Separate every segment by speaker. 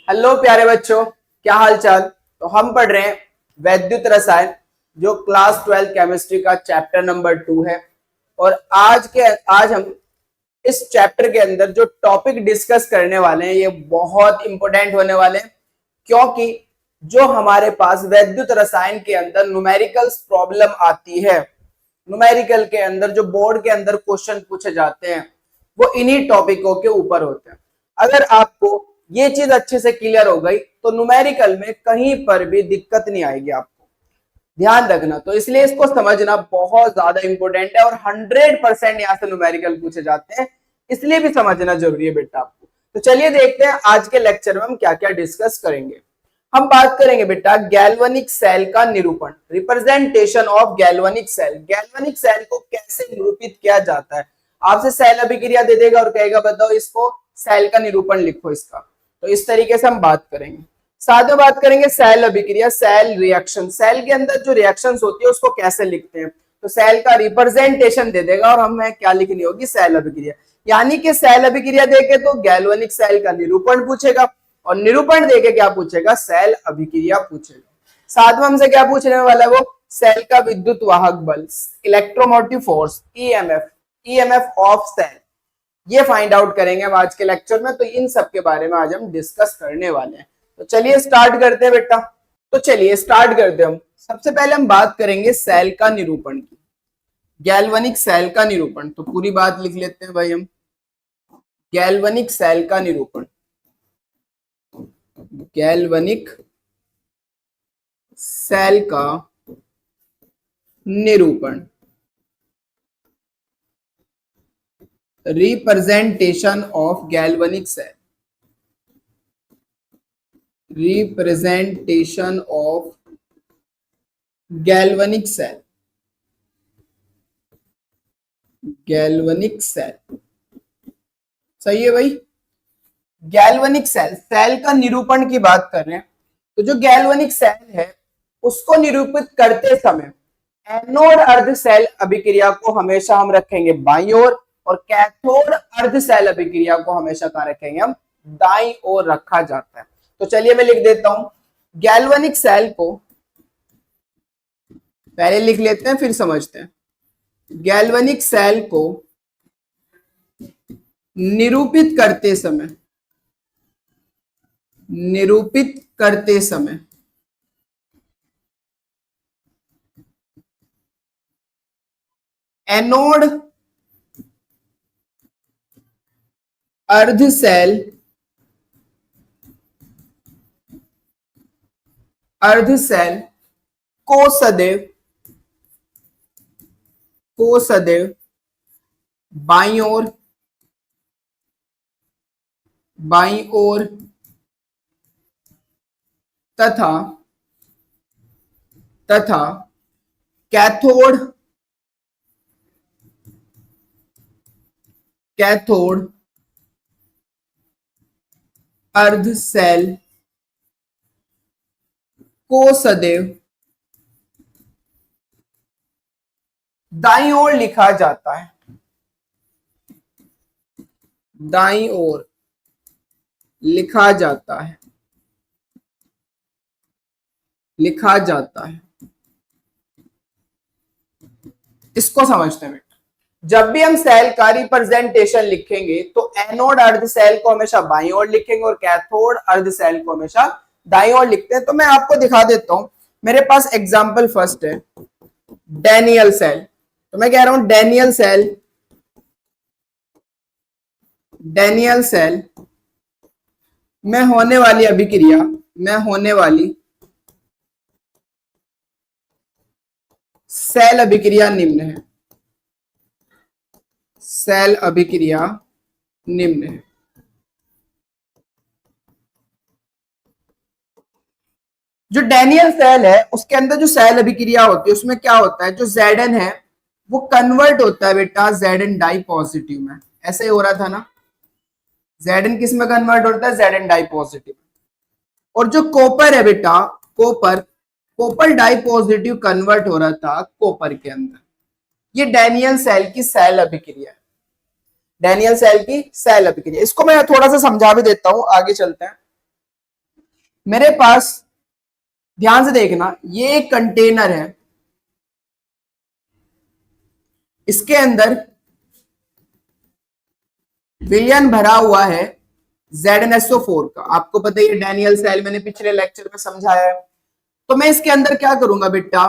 Speaker 1: Hello प्यारे बच्चों, क्या हाल चाल। तो हम पढ़ रहे हैं वैद्युत रसायन, जो क्लास 12 केमिस्ट्री का चैप्टर नंबर 2 है। और आज हम इस चैप्टर के अंदर जो टॉपिक डिस्कस करने वाले हैं ये बहुत इंपॉर्टेंट होने वाले हैं, क्योंकि जो हमारे पास वैद्युत रसायन के अंदर न्यूमेरिकल्स प्रॉब्लम आती है, न्यूमेरिकल के अंदर जो बोर्ड के अंदर क्वेश्चन पूछे जाते हैं वो इन्हीं टॉपिकों के ऊपर होते हैं। अगर आपको ये चीज अच्छे से क्लियर हो गई तो न्यूमेरिकल में कहीं पर भी दिक्कत नहीं आएगी आपको, ध्यान रखना। तो इसलिए इसको समझना बहुत ज्यादा इंपॉर्टेंट है और 100% यहाँ से न्यूमेरिकल पूछे जाते हैं, इसलिए भी समझना जरूरी है बेटा आपको। तो चलिए देखते हैं आज के लेक्चर में हम क्या क्या डिस्कस करेंगे। हम बात करेंगे बेटा गैल्वेनिक सेल का निरूपण, representation of galvanic cell. Galvanic cell को कैसे निरूपित किया जाता है, आपसे सेल अभिक्रिया दे देगा और कहेगा बताओ इसको सेल का निरूपण लिखो इसका। तो इस तरीके से हम बात करेंगे। साथ में बात करेंगे सेल अभिक्रिया, सेल रिएक्शन, सेल के अंदर जो रिएक्शंस होती है उसको कैसे लिखते हैं। तो सेल का रिप्रेजेंटेशन दे देगा और हमें क्या लिखनी होगी, सेल अभिक्रिया। यानी कि सेल अभिक्रिया देके तो गैल्वेनिक सेल का निरूपण पूछेगा और निरूपण देके क्या पूछेगा, सेल अभिक्रिया पूछेगा। साथ में हमसे क्या पूछने वाला है वो, सेल का विद्युत वाहक बल, electromotive force, EMF of cell, ये फाइंड आउट करेंगे हम आज के लेक्चर में। तो इन सब के बारे में आज हम डिस्कस करने वाले हैं। तो चलिए स्टार्ट करते हैं बेटा। तो चलिए स्टार्ट करते हैं हम। सबसे पहले हम बात करेंगे सेल का निरूपण की, गैल्वेनिक सेल का निरूपण। तो पूरी बात लिख लेते हैं भाई हम, गैल्वेनिक सेल का निरूपण, गैल्वेनिक सेल का निरूपण, representation of galvanic cell, representation of galvanic cell, galvanic cell, सही है भाई। गैल्वेनिक सेल, सेल का निरूपण की बात कर रहे हैं। तो जो गैल्वेनिक सेल है उसको निरूपित करते समय एनोड अर्ध सेल अभिक्रिया को हमेशा हम रखेंगे बाईं ओर और कैथोड अर्ध सेल अभिक्रिया को हमेशा कहां रखेंगे, हम दाईं ओर रखा जाता है। तो चलिए मैं लिख देता हूं, गैल्वेनिक सेल को पहले लिख लेते हैं फिर समझते हैं। गैल्वेनिक सेल को निरूपित करते समय, निरूपित करते समय एनोड अर्ध सेल, अर्ध सेल को सदैव बाईं ओर तथा कैथोड अर्ध सेल को सदैव दाईं ओर लिखा जाता है, दाईं ओर लिखा जाता है, लिखा जाता है। इसको समझते हैं बेटा, जब भी हम सेल का रिप्रेजेंटेशन लिखेंगे तो एनोड अर्ध सेल को हमेशा बाईं ओर लिखेंगे और कैथोड अर्ध सेल को हमेशा दाईं ओर लिखते हैं। तो मैं आपको दिखा देता हूं, मेरे पास एग्जांपल फर्स्ट है डैनियल सेल। तो मैं कह रहा हूं डैनियल सेल, डैनियल सेल में होने वाली अभिक्रिया, में होने वाली सेल अभिक्रिया निम्न है, सेल अभिक्रिया निम्न है। जो डैनियल सेल है उसके अंदर जो सेल अभिक्रिया होती है उसमें क्या होता है, जो Zn है वो कन्वर्ट होता है बेटा Zn डाई पॉजिटिव में। ऐसे ही हो रहा था ना, Zn किस में कन्वर्ट होता है, Zn डाई पॉजिटिव। और जो कॉपर है बेटा, कॉपर डाई पॉजिटिव कन्वर्ट हो रहा था कॉपर के अंदर। ये डैनियल सेल की सेल अभिक्रिया है, डैनियल सेल की सेल अभिक्रिया। इसको मैं थोड़ा सा समझा भी देता हूं, आगे चलते हैं। मेरे पास ध्यान से देखना, ये एक कंटेनर है, इसके अंदर विलयन भरा हुआ है ZnSO4 का। आपको पता है डैनियल सेल मैंने पिछले लेक्चर में समझाया है। तो मैं इसके अंदर क्या करूंगा बेटा,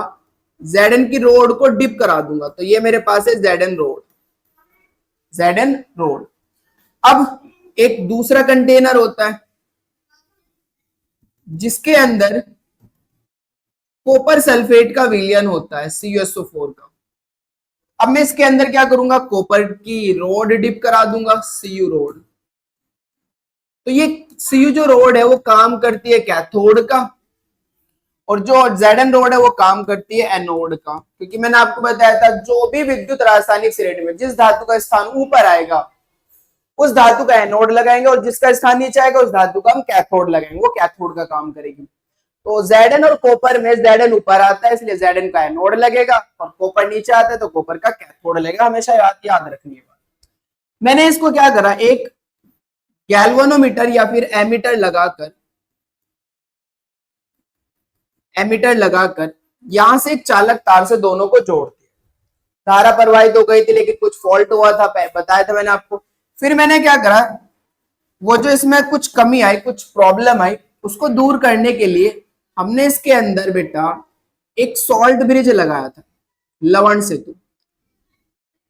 Speaker 1: Zn की रोड को डिप करा दूंगा। तो ये मेरे पास है Zn रोड, Zn रोड। अब एक दूसरा कंटेनर होता है जिसके अंदर कॉपर सल्फेट का विलयन होता है CuSO4 का। अब मैं इसके अंदर क्या करूंगा, कॉपर की रोड डिप करा दूंगा, Cu रोड। तो ये Cu जो रोड है वो काम करती है कैथोड का, और जो Zn रोड है वो काम करती है एनोड का। क्योंकि मैंने आपको बताया था जो भी विद्युत रासायनिक श्रेणी में जिस धातु का स्थान ऊपर आएगा उस धातु का एनोड लगाएंगे, और जिसका स्थान नीचे आएगा उस धातु का हम कैथोड लगाएंगे, वो कैथोड का काम करेगी। तो Zn और कॉपर में Zn ऊपर आता है इसलिए Zn का एनोड लगेगा, और कॉपर नीचे आता है तो कॉपर का कैथोड लगेगा। हमेशा याद रखनी है। मैंने इसको क्या करा, एक गैल्वेनोमीटर या फिर एमीटर लगाकर यहां से एक चालक तार से दोनों को जोड़ दिया। धारा प्रवाहित हो गई थी लेकिन कुछ फॉल्ट हुआ था, बताया था मैंने आपको। फिर मैंने क्या करा, वो जो इसमें कुछ कमी आई, कुछ प्रॉब्लम आई, उसको दूर करने के लिए हमने इसके अंदर बेटा एक सॉल्ट ब्रिज लगाया था, लवण सेतु।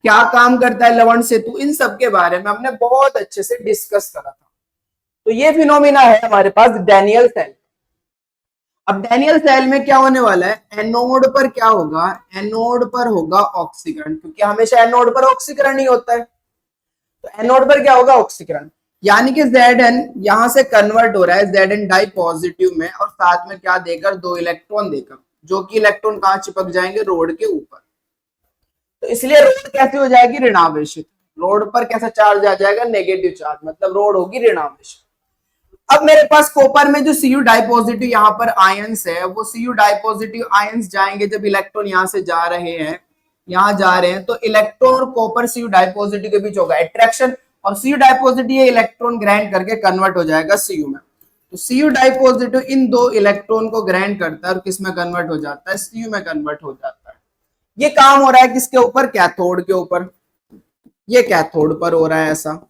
Speaker 1: क्या काम करता है लवण सेतु, इन सब के बारे में हमने बहुत अच्छे से डिस्कस करा था। तो ये फिनोमिना है हमारे पास डैनियल सेल। अब डैनियल सेल में क्या होने वाला है, एनोड पर क्या होगा, एनोड पर होगा ऑक्सीकरण, क्योंकि हमेशा एनोड पर ऑक्सीकरण ही होता है। तो एनोड पर क्या होगा, ऑक्सीकरण। यानी कि Zn यहां से कन्वर्ट हो रहा है Zn डाई पॉजिटिव में, और साथ में क्या देकर, 2 इलेक्ट्रॉन देकर, जो कि इलेक्ट्रॉन कहां चिपक जाएंगे, रोड के ऊपर। तो इसलिए रोड कैसे हो जाएगी, ऋणावेशित। रोड पर कैसा चार्ज आ जाएगा, नेगेटिव चार्ज, मतलब रोड होगी ऋणावेशित। अब मेरे पास कॉपर में जो Cu डाई पॉजिटिव यहाँ पर आयंस है, वो Cu डाई पॉजिटिव आयंस जाएंगे, जब इलेक्ट्रॉन यहां से जा रहे हैं, यहां जा रहे हैं, तो इलेक्ट्रॉन और कॉपर Cu डाई पॉजिटिव के बीच होगा अट्रैक्शन, और Cu डाई पॉजिटिव ये इलेक्ट्रॉन ग्रहण करके कन्वर्ट हो जाएगा Cu में। तो Cu di positive in 2 electron को ग्रहण करता है और किस में कन्वर्ट हो जाता है, Cu में कन्वर्ट हो जाता है। ये काम हो रहा है किसके ऊपर, कैथोड के ऊपर। ये कैथोड पर हो रहा है ऐसा।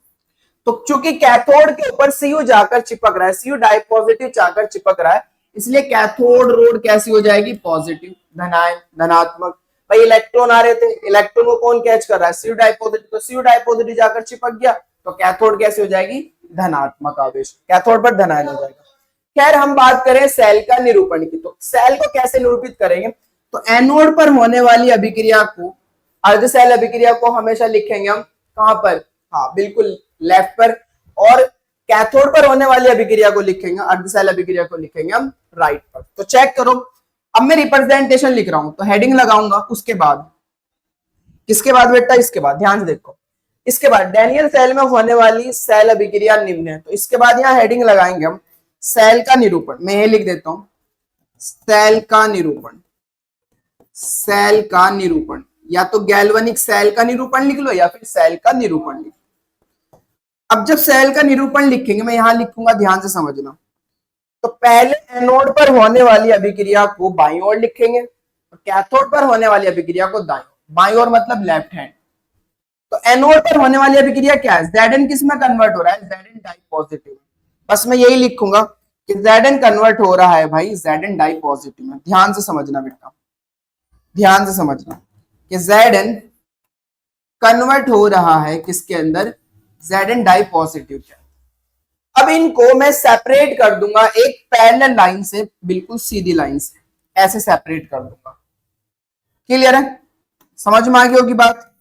Speaker 1: तो चूंकि कैथोड के ऊपर Cu जाकर चिपक रहा है, Cu डाई पॉजिटिव जाकर चिपक रहा है, इसलिए कैथोड रोड कैसी हो जाएगी, पॉजिटिव, धनात्मक। भाई इलेक्ट्रॉन आ रहे थे, इलेक्ट्रॉन को कौन कैच कर रहा है, Cu डाई पॉजिटिव। तो Cu डाई पॉजिटिव जाकर चिपक गया, तो कैथोड कैसे हो जाएगी, धनात्मक आवेश, कैथोड पर धनायन हो जाएगा। खैर हम बात करें सेल का निरूपण की, तो सेल को कैसे निरूपित करेंगे, तो एनोड पर होने वाली अभिक्रिया को, अर्धसेल अभिक्रिया को हमेशा लिखेंगे हम कहां पर, हाँ बिल्कुल लेफ्ट पर, और कैथोड पर होने वाली अभिक्रिया को लिखेंगे, अर्धसेल अभिक्रिया को लिखेंगे हम राइट पर। तो चेक करो, अब मैं रिप्रेजेंटेशन लिख रहा हूं, तो हेडिंग लगाऊंगा, उसके बाद किसके बाद बेटा, इसके बाद, ध्यान से देखो, इसके बाद डैनियल सेल में होने वाली सेल अभिक्रिया निम्न है। तो इसके बाद यहां हेडिंग लगाएंगे हम सेल का निरूपण। मैं ये लिख देता हूं, सेल का निरूपण, सेल का निरूपण, या तो गैल्वेनिक सेल का निरूपण लिख लो या फिर सेल का निरूपण लिख लो। अब जब सेल का निरूपण लिखेंगे, मैं यहां लिखूंगा, ध्यान से समझना। तो पहले एनोड पर होने वाली अभिक्रिया को बाईं ओर लिखेंगे, और कैथोड पर होने वाली अभिक्रिया को दाईं ओर। बाईं ओर मतलब लेफ्ट हैंड। तो एनोड पर होने वाली अभिक्रिया क्या है, Zn किस में कन्वर्ट हो रहा है, Zn डाई पॉजिटिव। बस मैं यही लिखूंगा कि Zn कन्वर्ट हो रहा है भाई Zn डाई पॉजिटिव में। ध्यान से समझना बेटा, ध्यान से समझना कि Zn कन्वर्ट हो रहा है किसके अंदर, Zn डाई पॉजिटिव के। अब इनको मैं सेपरेट कर दूंगा एक पैरेलल लाइन से, बिल्कुल सीधी लाइन से, ऐसे सेपरेट कर दूंगा। क्लियर है, समझ में आ गई होगी बात।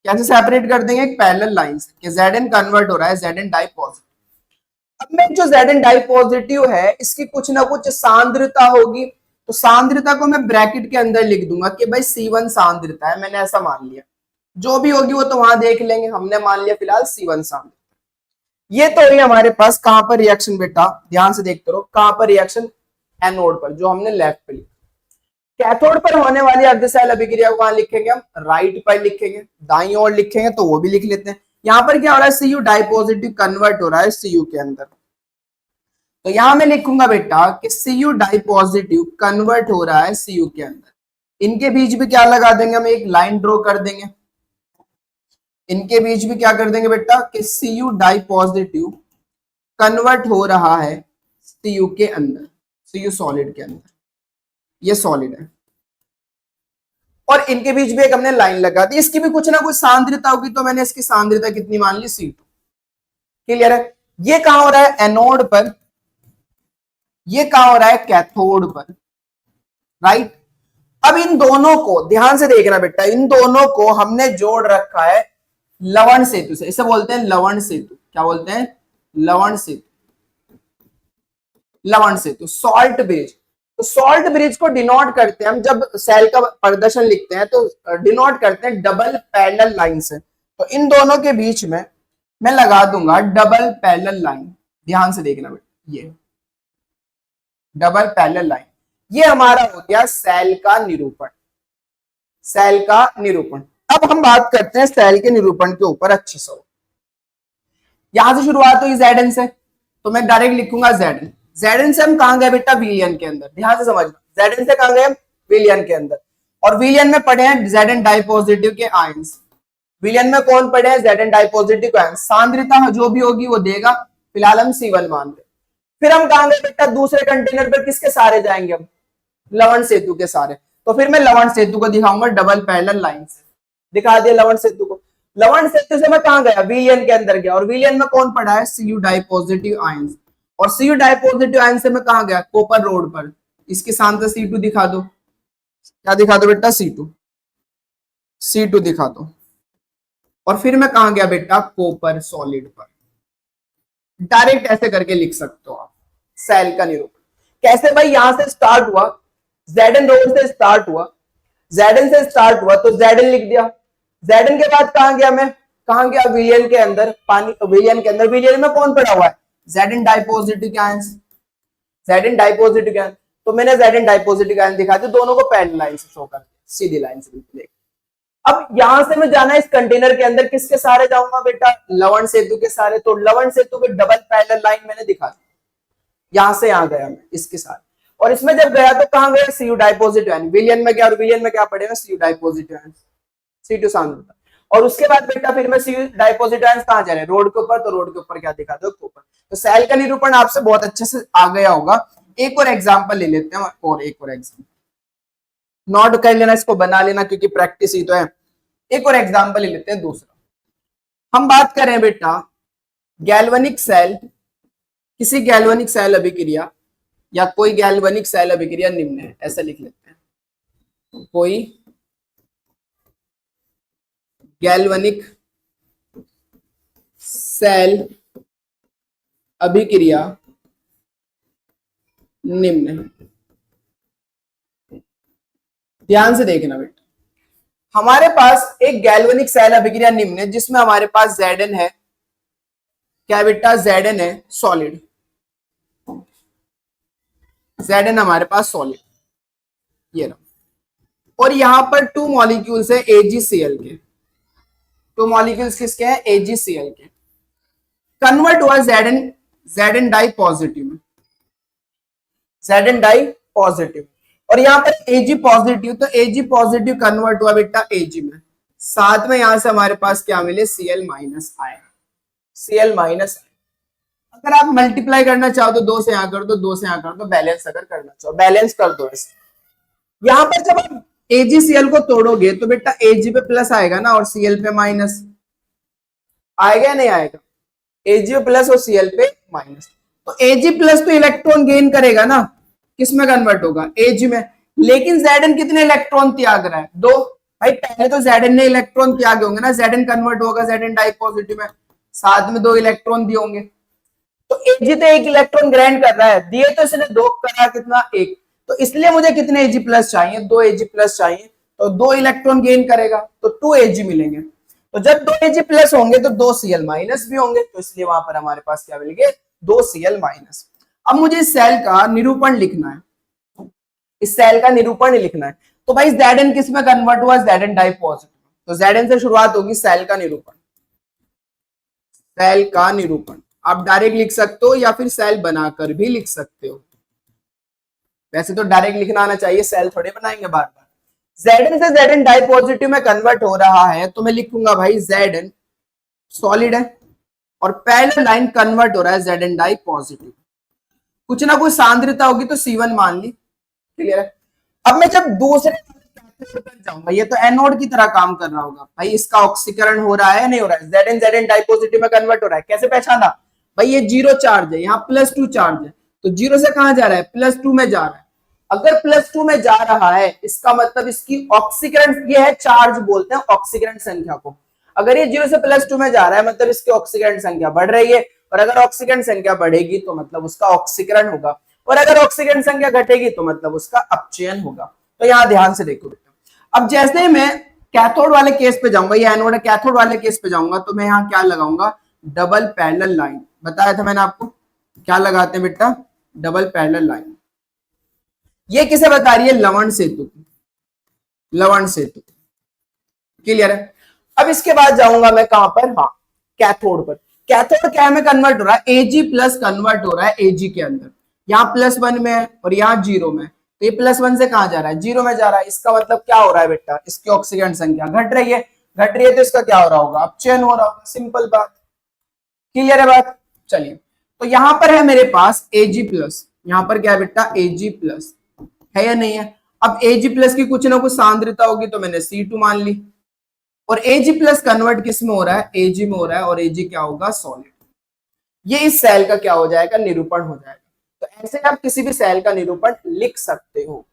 Speaker 1: कैसे सेपरेट कर देंगे, एक पैरेलल लाइन से, कि Zn कन्वर्ट हो रहा है Zn डाई पॉजिटिव। अब मैं जो Zn डाई पॉजिटिव है, इसकी कुछ ना कुछ सांद्रता होगी, तो सांद्रता को मैं ब्रैकेट के अंदर लिख दूंगा कि भाई C1 सांद्रता है, मैंने ऐसा मान लिया। जो भी होगी वो तो वहां देख लेंगे, हमने मान लिया फिलहाल C1 सांद्रता। ये तो हुई हमारे पास कहां पर रिएक्शन बेटा, ध्यान से देखते रहो, कहां पर रिएक्शन, एनोड पर, जो हमने लेफ्ट पे लिखा। कैथोड पर होने वाली अर्धसेल अभिक्रिया को कहां लिखेंगे हम, राइट पर लिखेंगे। दाईं ओर लिखेंगे तो वो भी लिख लेते हैं। यहां पर क्या हो रहा है, Cu डाई पॉजिटिव कन्वर्ट हो रहा है Cu के अंदर। तो यहां मैं लिखूंगा बेटा कि Cu डाई पॉजिटिव कन्वर्ट हो रहा है Cu के अंदर। इनके बीच भी क्या लगा देंगे, हम एक लाइन ड्रॉ कर देंगे। इनके बीच भी क्या कर देंगे बेटा कि Cu डाई पॉजिटिव कन्वर्ट हो रहा है Cu के अंदर, Cu सॉलिड के अंदर, ये सॉलिड है। और इनके बीच भी एक हमने लाइन लगा दी, इसकी भी कुछ ना कुछ सांद्रता होगी, तो मैंने इसकी सांद्रता कितनी मान ली, C2। क्लियर है। ये कहां हो रहा है, एनोड पर, ये कहां हो रहा है, कैथोड पर, राइट। अब इन दोनों को ध्यान से देखना बेटा, इन दोनों को हमने जोड़ रखा है लवण सेतु से। इसे बोलते हैं लवण सेतु। क्या बोलते हैं, लवण सेतु। लवण सेतु, सॉल्ट ब्रिज। तो सॉल्ट ब्रिज को डिनोट करते हैं हम, जब सेल का प्रदर्शन लिखते हैं तो डिनोट करते हैं डबल पैरेलल लाइन से। तो इन दोनों के बीच में मैं लगा दूंगा डबल पैरेलल लाइन। ध्यान से देखना बेटा, ये डबल पैरेलल लाइन, ये हमारा हो गया सेल का निरूपण। सेल का निरूपण। अब हम बात करते हैं सेल के निरूपण के ऊपर अच्छे से। यहां से शुरुआत हुई Zn से, तो मैं डायरेक्ट लिखूंगा Zn। Zn से हम कहां गए बेटा, विलियन के अंदर। ध्यान से समझना, Zn से कहां गए, विलियन के अंदर। और विलियन में पढ़े हैं Zn डाइपॉजिटिव के आयंस। विलियन में कौन पढ़े हैं, Zn डाइपॉजिटिव के आयंस। सांद्रता जो भी होगी वो देगा, फिलहाल हम C1 मान रहे। फिर हम कहां गए बेटा, दूसरे कंटेनर पर किसके सहारे जाएंगे हम, लवण सेतु के सहारे। तो फिर मैं लवण सेतु को दिखाऊंगा डबल पैरेलल लाइन से। दिखा दिया लवण सेतु को। लवण सेतु से मैं कहां गया, विलियन के अंदर गया। और विलियन में कौन पड़ा है, Cu डाइपॉजिटिव आयंस। और Cu डाइपॉजिटिव आयंस से मैं कहां गया, कॉपर रोड पर। इसके साथ C2 दिखा दो। क्या दिखा दो बेटा, C2। C2 दिखा दो। और फिर मैं कहां गया बेटा, कॉपर सॉलिड पर। डायरेक्ट ऐसे करके लिख सकते हो आप सेल का निरूपण। कैसे भाई, यहां से स्टार्ट हुआ, Zn रोड से स्टार्ट हुआ, Zn से स्टार्ट हुआ तो Zn लिख दिया। Zn के बाद कहां गया मैं, कहां गया, विलियन के अंदर। पानी विलियन के अंदर, विलियन में कौन पड़ा हुआ है, Zn डाइपॉजिटिव के आयंस। Zn डाइपॉजिटिव के आयंस, तो मैंने Zn डाइपॉजिटिव के आयंस दिखा दिए, दोनों को पैरेलल लाइन से शो कर, सीधी लाइन से बिल्कुल। अब यहां से मैं जाना है इस कंटेनर के अंदर, किसके सहारे जाऊंगा बेटा, लवण सेतु के सहारे। तो लवण सेतु के डबल पैरेलल लाइन मैंने दिखा दी। यहां से यहां गया मैं इसके साथ। और इसमें जब गया तो कहां गया, Cu डाइपॉजिटिव आयन। विलियन में गया, और विलियन में क्या पड़ेगा, Cu डाइपॉजिटिव आयन, C2 सांद्रता। और उसके बाद बेटा फिर मैं Cu डाइपॉजिटिव आयन कहां जा रहे हैं, रोड के ऊपर। तो रोड के ऊपर क्या दिखा दो, कॉपर। तो सेल का निरूपण आपसे बहुत अच्छे से आ गया होगा। एक और एग्जाम्पल ले लेते हैं, और एक और एग्जाम्पल नोट कर लेना, इसको बना लेना, क्योंकि प्रैक्टिस ही तो है। एक और एग्जाम्पल ले लेते हैं, दूसरा। हम बात करें बेटा गैल्वेनिक सेल, किसी गैल्वेनिक सेल अभिक्रिया या कोई गैल्वेनिक सेल अभिक्रिया निम्न है, ऐसा लिख लेते हैं। कोई गैल्वेनिक सेल अभिक्रिया निम्न है। ध्यान से देखना बेटा, हमारे पास एक गैल्वेनिक सेल अभिक्रिया निम्न है, जिसमें हमारे पास Zn है। क्या बेटा, Zn है सॉलिड। Zn हमारे पास सॉलिड, ये रहा। और यहां पर 2 मॉलिक्यूल्स है AgCl के। 2 मॉलिक्यूल्स किसके हैं, AgCl के। कन्वर्ट हुआ Zn डाई पॉजिटिव में, Zn डाई पॉजिटिव। और यहां पर Ag पॉजिटिव, तो Ag पॉजिटिव कन्वर्ट हुआ बेटा Ag में। साथ में यहां से हमारे पास क्या मिले, Cl minus ion. Cl minus, अगर आप मल्टीप्लाई करना चाहो तो 2 से यहां कर दो, 2 से यहां कर दो। बैलेंस अगर करना चाहो, बैलेंस कर दो ऐसे। यहां पर जब आप AgCl को तोड़ोगे तो बेटा Ag पे प्लस आएगा ना, और Cl पे माइनस आएगा या नहीं आएगा, Ag पे प्लस और Cl पे माइनस। तो Ag प्लस तो इलेक्ट्रॉन गेन करेगा ना, किस में कन्वर्ट होगा, Ag में। लेकिन Zn कितने इलेक्ट्रॉन त्याग रहा है, 2। भाई पहले तो Zn ने इलेक्ट्रॉन त्यागे होंगे ना, Zn कन्वर्ट होगा Zn डाई पॉजिटिव में, साथ में 2 इलेक्ट्रॉन दिए होंगे। तो Ag तो 1 इलेक्ट्रॉन ग्रहण कर रहा है, दिए तो इसने 2, करा कितना, 1। तो इसलिए मुझे कितने Ag प्लस चाहिए, 2 Ag प्लस चाहिए। तो 2 इलेक्ट्रॉन गेन करेगा, तो 2 Ag मिलेंगे। तो जब 2 Ag प्लस होंगे तो 2 Cl माइनस भी होंगे, तो इसलिए वहां पर हमारे पास क्या मिलेंगे, 2 Cl माइनस। अब मुझे इस सेल का निरूपण लिखना है, इस सेल का निरूपण लिखना है। तो भाई Zn किस में कन्वर्ट हुआ, Zn डाई पॉजिटिव। तो Zn से शुरुआत होगी सेल का निरूपण। सेल का निरूपण आप डायरेक्ट लिख सकते हो या फिर सेल बनाकर भी लिख सकते हो। वैसे तो डायरेक्ट लिखना आना चाहिए, सेल थोड़े बनाएंगे बार बार। Zn से Zn डाई पॉजिटिव में कन्वर्ट हो रहा है तो मैं लिखूंगा भाई Zn सॉलिड है और पहला लाइन कन्वर्ट हो रहा है Zn डाई पॉजिटिव, कुछ ना कुछ सांद्रता होगी तो C1 मान ली। क्लियर है। अब मैं जब दूसरे जाऊंगा, ये तो एनोड की तरह काम कर रहा होगा भाई, इसका ऑक्सीकरण हो रहा है नहीं हो रहा है, Zn डाई पॉजिटिव में कन्वर्ट हो रहा है। कैसे पहचाना भाई, ये जीरो चार्ज है, यहाँ +2 चार्ज है, तो जीरो से कहां जा रहा है, +2 में जा रहा है। अगर +2 में जा रहा है इसका मतलब इसकी ऑक्सीकरण, ये है चार्ज बोलते हैं ऑक्सीकरण संख्या को। अगर ये जीरो से +2 में जा रहा है मतलब इसकी ऑक्सीकरण संख्या बढ़ रही है, और अगर ऑक्सीकरण संख्या बढ़ेगी तो मतलब उसका ऑक्सीकरण होगा, और अगर ऑक्सीकरण संख्या घटेगी तो मतलब उसका अपचयन होगा। तो यहां ध्यान से देखो बेटा, अब जैसे मैं कैथोड वाले केस पे जाऊंगा, ये एनोड है, कैथोड वाले केस पे जाऊंगा तो मैं यहाँ क्या लगाऊंगा, डबल पैरेलल लाइन। बताया था मैंने आपको क्या लगाते हैं बेटा, डबल पैरेलल लाइन। ये किसे बता रही है, लवण सेतु, लवण सेतु। क्लियर है। अब इसके बाद जाऊंगा मैं कहां पर, हाँ कैथोड पर। कैथोड क्या में कन्वर्ट हो रहा है, Ag प्लस कन्वर्ट हो रहा है Ag के अंदर, यहाँ +1 में है और यहाँ 0 में, तो ये +1 से कहां जा रहा है, 0 में जा रहा है। इसका मतलब क्या हो रहा है बेटा, इसकी ऑक्सीकरण संख्या घट रही है, घट रही है तो इसका क्या हो रहा होगा, अपचयन हो रहा होगा, सिंपल बात। क्लियर है बात। चलिए, तो यहां पर है मेरे पास Ag प्लस, यहां पर क्या है बेटा, Ag प्लस है या नहीं है। अब Ag प्लस की कुछ ना कुछ सांद्रता होगी तो मैंने C2 मान ली, और Ag प्लस कन्वर्ट किस में हो रहा है, Ag में हो रहा है, और Ag क्या होगा, सॉलिड। ये इस सेल का क्या हो जाएगा, निरूपण हो जाएगा। तो ऐसे आप किसी भी सेल का निरूपण लिख सकते हो।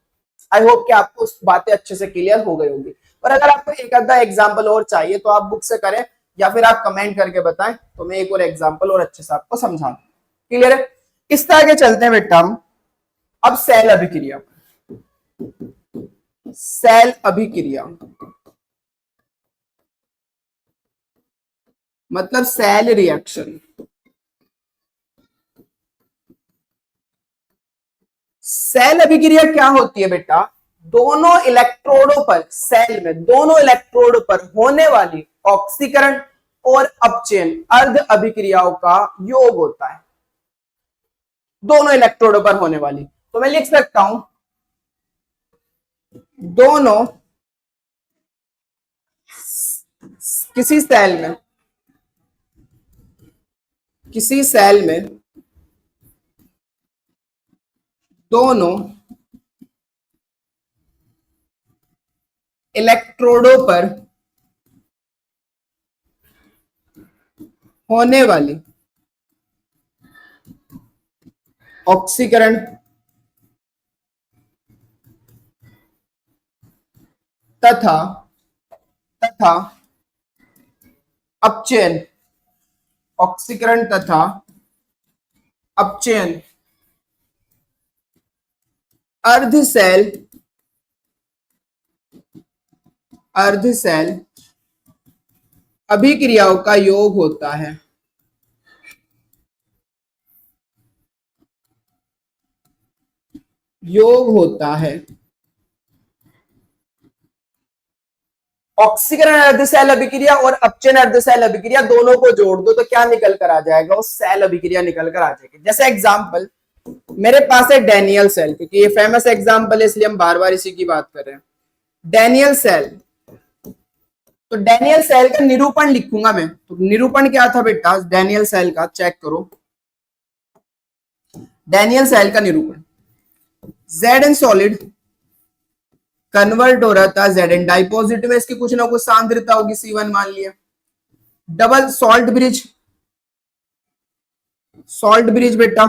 Speaker 1: आई होप कि आपको बातें अच्छे से क्लियर हो गई होगी। और अगर आपको एक आधा एग्जाम्पल और चाहिए तो आप बुक से करें या फिर आप कमेंट करके बताएं, तो मैं एक और एग्जाम्पल और अच्छे से आपको समझा दूं। क्लियर है। इस तरह के चलते हैं बेटा हम अब सेल अभिक्रिया, सेल अभिक्रिया मतलब सेल रिएक्शन। सेल अभिक्रिया क्या होती है बेटा, दोनों इलेक्ट्रोडों पर, सेल में दोनों इलेक्ट्रोड पर होने वाली ऑक्सीकरण और अपचयन अर्ध अभिक्रियाओं का योग होता है, दोनों इलेक्ट्रोडों पर होने वाली। तो मैं लिख सकता हूं दोनों किसी सेल में, किसी सेल में दोनों इलेक्ट्रोडों पर होने वाली ऑक्सीकरण तथा तथा अपचयन, ऑक्सीकरण तथा अपचयन अर्ध सेल, अर्ध सेल अभिक्रियाओं का योग होता है। योग होता है। ऑक्सीकरण अर्ध सेल अभिक्रिया और अपचयन अर्ध सेल अभिक्रिया दोनों को जोड़ दो तो क्या निकल कर आ जाएगा, वो सेल अभिक्रिया निकल कर आ जाएगी। जैसे एग्जांपल मेरे पास है डैनियल सेल, क्योंकि ये फेमस एग्जांपल है इसलिए हम बार बार इसी की बात कर रहे हैं। डैनियल सेल, तो डैनियल सेल का निरूपण लिखूंगा मैं, तो निरूपण क्या था बेटा डैनियल सेल का, चेक करो डैनियल सेल का निरूपण। Zn सॉलिड कन्वर्ट हो रहा था Zn डाइपॉजिट में, इसकी कुछ ना कुछ सांद्रता होगी C1 मान लिया। Double salt bridge, salt bridge बेटा,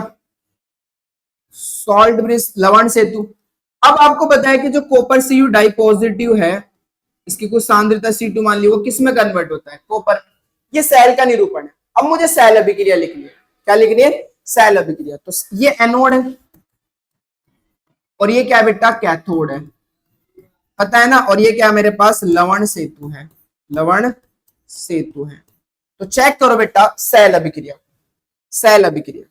Speaker 1: सॉल्ट ब्रिज लवण सेतु। अब आपको पता है कि जो कॉपर Cu डाइपॉजिटिव है इसकी कुछ सांद्रता C2 मान ली, वो किस में कन्वर्ट होता है, कॉपर। ये सेल का निरूपण है। अब मुझे सेल अभिक्रिया लिखनी है, क्या लिखनी है, सेल अभिक्रिया। तो ये एनोड है और ये क्या बेटा कैथोड है, पता है ना, और ये क्या मेरे पास लवण सेतु है, लवण सेतु है। तो चेक करो बेटा सेल अभिक्रिया, सेल अभिक्रिया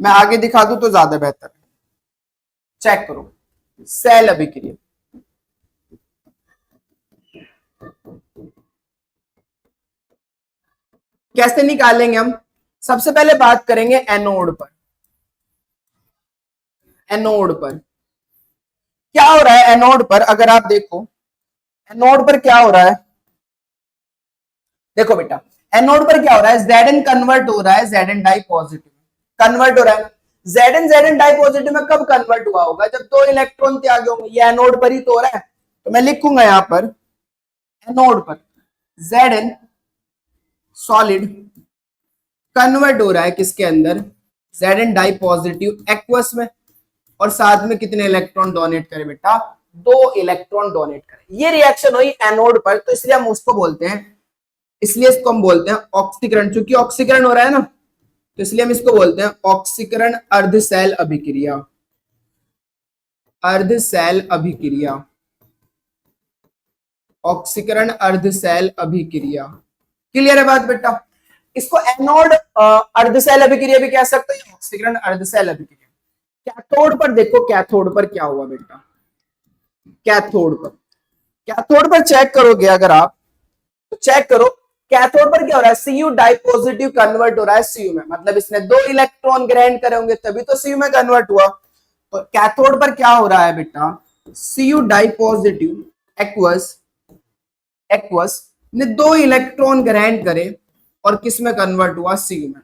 Speaker 1: मैं आगे दिखा दूं तो ज्यादा बेहतर है। चेक करो सेल अभिक्रिया, कैसे निकालेंगे हम? सबसे पहले बात करेंगे एनोड पर। एनोड पर क्या हो रहा है? एनोड पर अगर आप देखो, एनोड पर क्या हो रहा है, देखो बेटा, एनोड पर क्या हो रहा है, Zn कन्वर्ट हो रहा है Zn डाई पॉजिटिव, कन्वर्ट हो रहा है। Zn डाई पॉजिटिव में कब कन्वर्ट हुआ होगा? जब 2 इलेक्ट्रॉन त्यागे होंगे। ये एनोड पर ही तो हो रहा है, तो मैं लिखूंगा यहां पर एनोड पर Zn सॉलिड कन्वर्ट हो रहा है किसके अंदर? Zn डाई पॉजिटिव एक्वस में, और साथ में कितने इलेक्ट्रॉन डोनेट करे बेटा? 2 इलेक्ट्रॉन डोनेट करे। ये रिएक्शन हुई एनोड पर, तो इसलिए हम उसको बोलते हैं, इसलिए इसको हम बोलते हैं ऑक्सीकरण। चूंकि ऑक्सीकरण हो रहा है ना, तो इसलिए हम इसको बोलते हैं ऑक्सीकरण अर्ध सेल अभिक्रिया। अर्ध सेल अभिक्रिया, ऑक्सीकरण अर्ध सेल अभिक्रिया। क्लियर है बात बेटा? इसको एनोड अर्ध सेल अभिक्रिया भी कह सकते हैं, ऑक्सीकरण अर्ध सेल अभिक्रिया। कैथोड पर देखो, कैथोड पर क्या हुआ बेटा? कैथोड पर, कैथोड पर चेक करोगे अगर आप, तो चेक करो कैथोड पर क्या हो रहा है? Cu डाई पॉजिटिव कन्वर्ट हो रहा है Cu में, मतलब इसने 2 इलेक्ट्रॉन ग्रहण करे होंगे तभी तो Cu में कन्वर्ट हुआ। तो कैथोड पर क्या हो रहा है बेटा? Cu di positive aqueous, aqueous ने 2 इलेक्ट्रॉन ग्रहण करे और किस में कन्वर्ट हुआ? Cu में।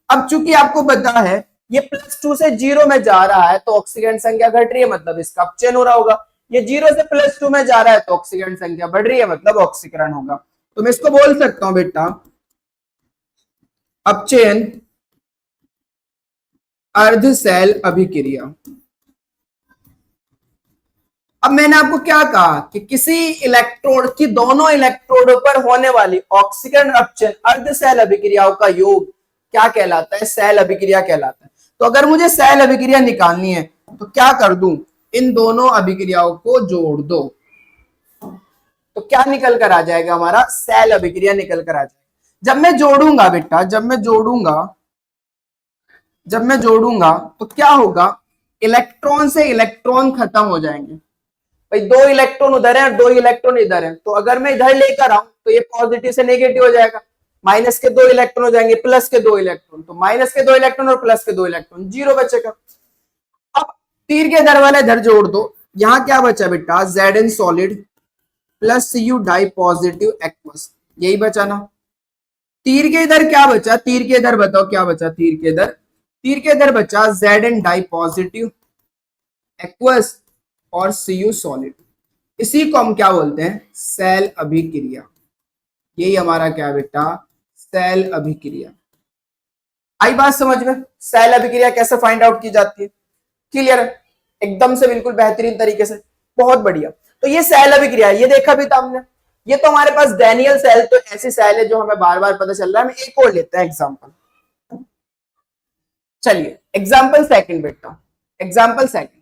Speaker 1: अब चूंकि आपको पता है ये +2 से 0 में जा रहा है, तो ऑक्सीकरण संख्या घट रही है, मतलब इसका अपचयन हो रहा होगा। ये 0 से +2 में जा रहा है, तो ऑक्सीकरण संख्या बढ़ रही है, मतलब ऑक्सीकरण होगा। तो मैं इसको बोल सकता हूं बेटा अपचयन अर्ध सेल अभिक्रिया। अब मैंने आपको क्या कहा कि किसी इलेक्ट्रोड की दोनों इलेक्ट्रोडों पर होने वाली ऑक्सीकरण अपचयन अर्ध सेल अभिक्रियाओं का योग क्या कहलाता है? सेल अभिक्रिया कहलाता है। तो अगर मुझे सेल अभिक्रिया निकालनी है तो क्या कर दूं? इन दोनों अभिक्रियाओं को जोड़ दो, तो क्या निकल कर आ जाएगा? हमारा सेल अभिक्रिया निकल कर आ जाएगा। जब मैं जोड़ूंगा बेटा, जब मैं जोड़ूंगा तो क्या होगा? इलेक्ट्रॉन से इलेक्ट्रॉन खत्म हो जाएंगे। भाई 2 इलेक्ट्रॉन उधर है और 2 इलेक्ट्रॉन इधर है, तो अगर मैं इधर लेकर आऊं तो ये पॉजिटिव से नेगेटिव हो जाएगा, माइनस के 2 इलेक्ट्रॉन हो जाएंगे प्लस के 2 इलेक्ट्रॉन, तो माइनस के 2 इलेक्ट्रॉन और प्लस के 2 इलेक्ट्रॉन, 0 बचेगा। अब तीर के इधर वाले इधर जोड़ दो, यहां क्या बचा बेटा? Zn solid plus Cu di positive aqueous, यही बचा ना। तीर के इधर क्या बचा? तीर के इधर बताओ क्या बचा? तीर के इधर बचा Zn डाई पॉजिटिव एक्वस और Cu सॉलिड। इसी को हम क्या बोलते हैं? सेल अभिक्रिया। यही हमारा क्या बेटा? सेल अभिक्रिया। आई बात समझ में? सेल अभिक्रिया कैसे फाइंड आउट की जाती है? क्लियर है? एकदम से बिल्कुल बेहतरीन तरीके से, बहुत बढ़िया। तो ये सेल अभिक्रिया, ये देखा भी था हमने। ये तो हमारे पास डैनियल सेल, तो ऐसी सेल है जो हमें बार बार पता चल रहा है। हम एक और लेते हैं एग्जाम्पल। चलिए एग्जाम्पल सेकंड बेटा, एग्जाम्पल सेकंड,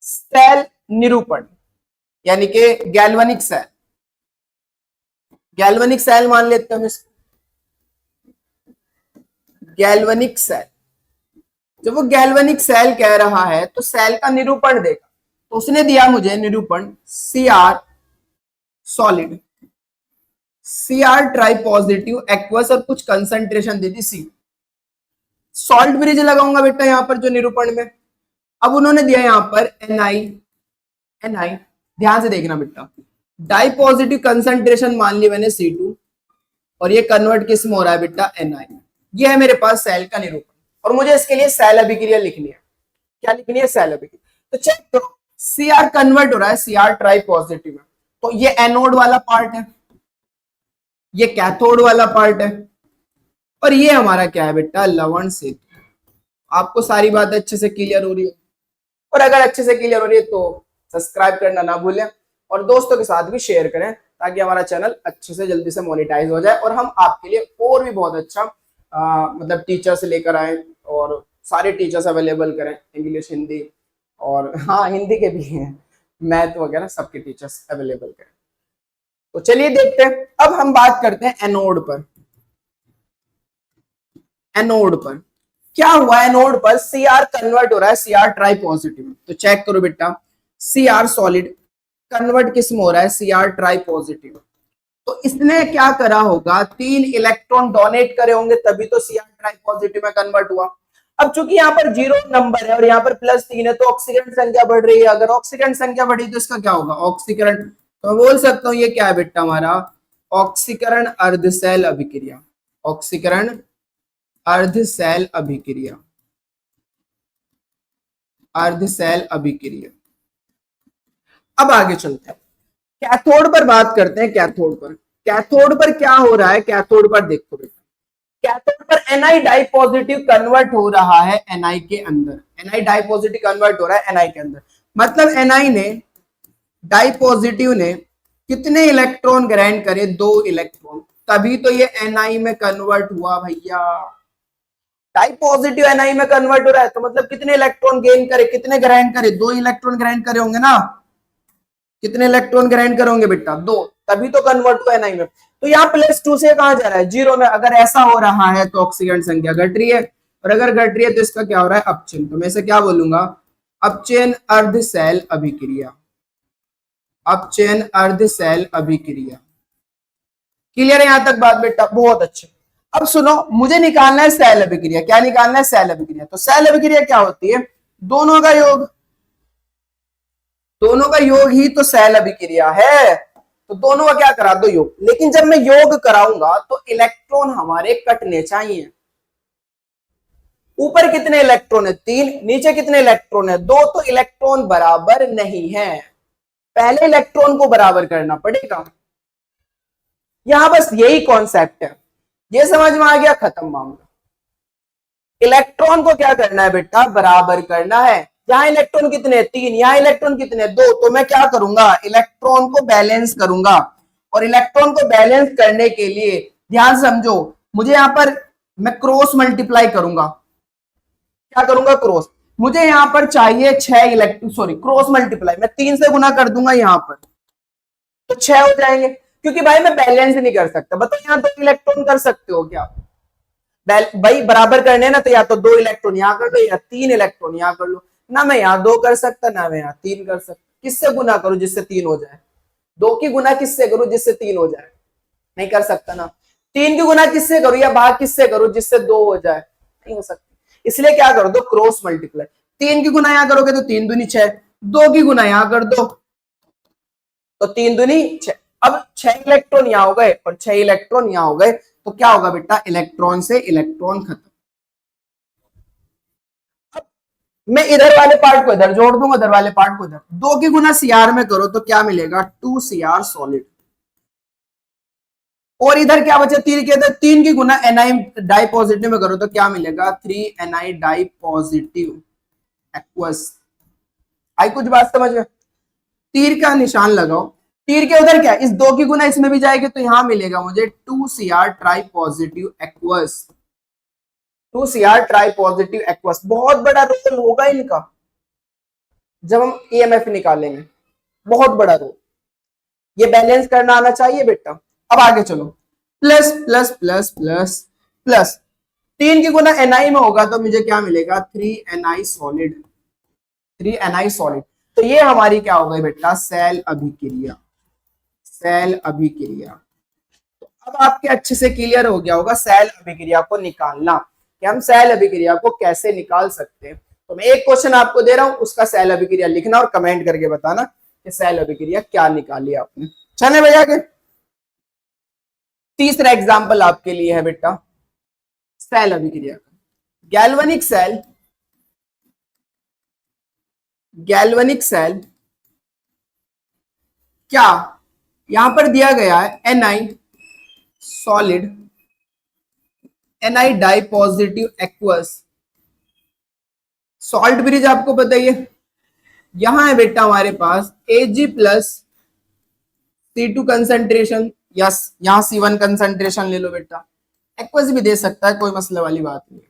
Speaker 1: सेल निरूपण, यानी कि गैल्वेनिक सेल। गैल्वेनिक सेल मान लेते हैं हम इसको, गैल्वेनिक सेल। जब वो गैल्वेनिक सेल कह रहा है तो सेल का निरूपण देगा, तो उसने दिया मुझे निरूपण Cr solid, Cr try positive aqueous और कुछ कंसंट्रेशन दे दी C। सॉल्ट ब्रिज लगाऊंगा बेटा यहां पर जो निरूपण में। अब उन्होंने दिया यहां पर Ni, ध्यान से देखना बेटा, डाई पॉजिटिव कंसंट्रेशन मान ली मैंने C2, और ये कन्वर्ट किस में हो रहा है बेटा? Ni। ये है मेरे पास सेल का निरूपण, और मुझे इसके लिए सेल अभिक्रिया लिखनी है। क्या लिखनी है? सेल अभिक्रिया। तो चेक करो, Cr कन्वर्ट हो रहा है Cr ट्राई पॉजिटिव में, तो ये एनोड वाला पार्ट है, ये कैथोड वाला पार्ट है, और ये हमारा क्या है बेटा? लवण सेतु। आपको सारी बात अच्छे से क्लियर हो रही है? और अगर अच्छे से क्लियर हो रही है तो सब्सक्राइब करना ना भूलें, और दोस्तों के साथ भी शेयर करें, ताकि हमारा चैनल अच्छे से जल्दी से मोनेटाइज हो जाए, और हम आपके लिए और भी बहुत अच्छा मतलब टीचर्स लेकर आए, और सारे टीचर्स अवेलेबल करें, इंग्लिश, हिंदी, और हाँ हिंदी के भी हैं, मैथ वगैरह सबके टीचर्स अवेलेबल करें। तो चलिए देखते हैं। अब हम बात करते हैं एनोड पर। एनोड पर क्या हुआ? एनोड पर Cr कन्वर्ट हो रहा है Cr ट्राई पॉजिटिव में, तो चेक करो बेटा, Cr सॉलिड कन्वर्ट किस में हो रहा है? Cr try positive. तो इसने क्या करा होगा, 3 इलेक्ट्रॉन डोनेट करे होंगे, तभी तो Cr ट्राई पॉजिटिव में कन्वर्ट हुआ। अब चूंकि यहाँ पर 0 नंबर है और यहाँ पर +3 है, तो ऑक्सीकरण संख्या बढ़ रही है। अगर ऑक्सीकरण संख्या बढ़ी तो इसका क्या होगा, ऑक्सीकरण। तो मैं बोल सकता हूँ ये क्या है बेटा हमारा, ऑक्सीकरण अर्ध सेल अभिक्रिया। ऑक्सीकरण अर्ध सेल अभिक्रिया, अर्ध सेल अभिक्रिया। अब आगे चलते हैं, कैथोड पर बात करते हैं। कैथोड पर, कैथोड पर क्या हो रहा है, कैथोड पर देखो बेटा, कैथोड पर एनआई डाई पॉजिटिव कन्वर्ट हो रहा है एनआई के अंदर। एनआई डाई पॉजिटिव कन्वर्ट हो रहा है एनआई के अंदर, मतलब एनआई ने, डाई पॉजिटिव ने कितने इलेक्ट्रॉन ग्रहण करे, 2 इलेक्ट्रॉन, तभी तो ये एनआई में कन्वर्ट हुआ भैया। डाई पॉजिटिव एनआई में कन्वर्ट हो रहा है तो मतलब कितने इलेक्ट्रॉन गेन करे, कितने ग्रहण करे, 2 इलेक्ट्रॉन ग्रहण करे होंगे ना। कितने इलेक्ट्रॉन ग्रहण करोगे बेटा, 2, तभी तो कन्वर्ट हुआ एनआई में। तो यहाँ +2 से कहां जा रहा है, 0 में। अगर ऐसा हो रहा है तो ऑक्सीकरण संख्या घट रही है, और अगर घट रही है तो इसका क्या हो रहा है, अपचयन। तो मैं इसे क्या बोलूंगा, अपचयन अर्ध सेल अभिक्रिया। अपचयन अर्ध सेल अभिक्रिया। क्लियर है यहां तक बात बेटा, बहुत अच्छे। अब सुनो, मुझे निकालना है सेल अभिक्रिया। क्या निकालना है, सेल अभिक्रिया। तो सेल अभिक्रिया क्या होती है, दोनों का योग। दोनों का योग ही तो सेल अभिक्रिया है। तो दोनों का क्या करा दो, योग। लेकिन जब मैं योग कराऊंगा तो इलेक्ट्रॉन हमारे कटने चाहिए। ऊपर कितने इलेक्ट्रॉन है, 3, नीचे कितने इलेक्ट्रॉन है, 2, तो इलेक्ट्रॉन बराबर नहीं है। पहले इलेक्ट्रॉन को बराबर करना पड़ेगा। यहां बस यही कॉन्सेप्ट है, ये समझ में आ गया, खत्म मामला। इलेक्ट्रॉन को क्या करना है बेटा, बराबर करना है। यहाँ इलेक्ट्रॉन कितने, 3, यहाँ इलेक्ट्रॉन कितने, 2, तो मैं क्या करूंगा, इलेक्ट्रॉन को बैलेंस करूंगा। और इलेक्ट्रॉन को बैलेंस करने के लिए ध्यान समझो, मुझे यहां पर मैं क्रॉस मल्टीप्लाई करूंगा। क्या करूंगा, क्रॉस। मुझे यहां पर चाहिए 6 इलेक्ट्रॉन, सॉरी क्रॉस मल्टीप्लाई, मैं 3 से गुना कर दूंगा यहां पर, तो 6 हो जाएंगे। क्योंकि भाई मैं बैलेंस नहीं कर सकता। बताओ यहाँ 2 इलेक्ट्रॉन कर सकते हो क्या, भाई बराबर करने ना, तो या तो 2 इलेक्ट्रॉन यहां कर लो या 3 इलेक्ट्रॉन यहां कर लो ना। मैं यहाँ 2 कर सकता ना, मैं यहाँ 3 कर सकता। किससे गुना करूं जिससे 3 हो जाए, 2 की गुना किससे करूं जिससे 3 हो जाए, नहीं कर सकता ना। 3 की गुना किससे करूं या भाग किससे करूं जिससे 2 हो जाए, नहीं हो सकती। इसलिए क्या करो, दो क्रॉस मल्टीप्लाई। 3 की गुना यहां करोगे तो 3 दूनी 6, 2 की गुना यहां कर दो तो 3 दूनी 6। अब 6 इलेक्ट्रॉन यहां हो गए और 6 इलेक्ट्रॉन यहां हो गए, तो क्या होगा बेटा, इलेक्ट्रॉन से इलेक्ट्रॉन खत्म। मैं इधर वाले पार्ट को इधर जोड़ दूंगा, इधर वाले पार्ट को इधर। 2 की गुना Cr में करो तो क्या मिलेगा, 2Cr सॉलिड। और इधर क्या बचा, 3 के अंदर 3 की गुना Ni डाई पॉजिटिव में करो तो क्या मिलेगा, 3Ni डाई पॉजिटिव एक्वस। आई कुछ बात समझ में, तीर का निशान लगाओ। तीर के उधर क्या, इस 2 की गुना इसमें भी जाएगी तो यहां मिलेगा मुझे 2Cr try positive aqueous. 2Cr try positive aqueous. बहुत बड़ा रोल होगा इनका जब हम EMF निकालेंगे, बहुत बड़ा रोल। ये बैलेंस करना आना चाहिए बेटा। अब आगे चलो, plus plus plus plus plus 3 की गुना Ni में होगा तो मुझे क्या मिलेगा, 3Ni सॉलिड। 3Ni solid. तो ये हमारी क्या हो गई बेटा, सेल अभिक्रिया। सेल अभिक्रिया। तो अब आपके अच्छे से क्लियर हो गया होगा सेल अभिक्रिया को निकालना, कि हम सेल अभिक्रिया को कैसे निकाल सकते हैं। तो मैं एक क्वेश्चन आपको दे रहा हूं, उसका सेल अभिक्रिया लिखना और कमेंट करके बताना कि सेल अभिक्रिया क्या निकाली आपने। चले भैया के तीसरा एग्जाम्पल आपके लिए है बेटा सेल अभिक्रिया का। गैल्वेनिक सेल, गैल्वेनिक सेल क्या, यहां पर दिया गया है Ni solid, Ni di positive aqueous. Salt bridge आपको बताइए, यहां है बेटा हमारे पास Ag plus C2 concentration, yes यहां C1 कंसेंट्रेशन ले लो बेटा, एक्वस भी दे सकता है, कोई मसले वाली बात नहीं।